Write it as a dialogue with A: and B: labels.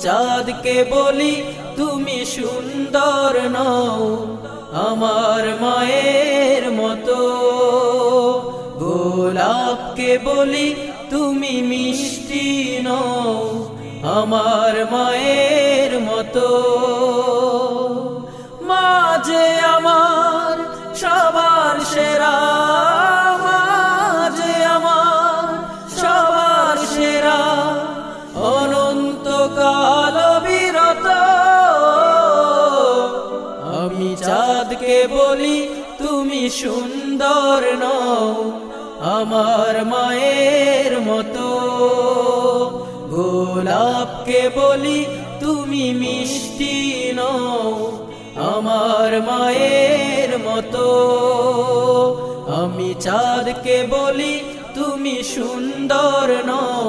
A: চাঁদকে বলি তুমি সুন্দর নও আমার মায়ের মতো, গোলাপকে বলি তুমি মিষ্টি নও আমার মায়ের মতো। মা যে আমার সবার সেরা, মা যে আমার সবার সেরা, অনন্তকাল বিরত। আমি চাঁদকে বলি তুমি সুন্দর নও আমার মায়ের মতো, গোলাপকে বলি তুমি মিষ্টি নও আমার মায়ের মতো। আমি চাঁদকে বলি তুমি সুন্দর নও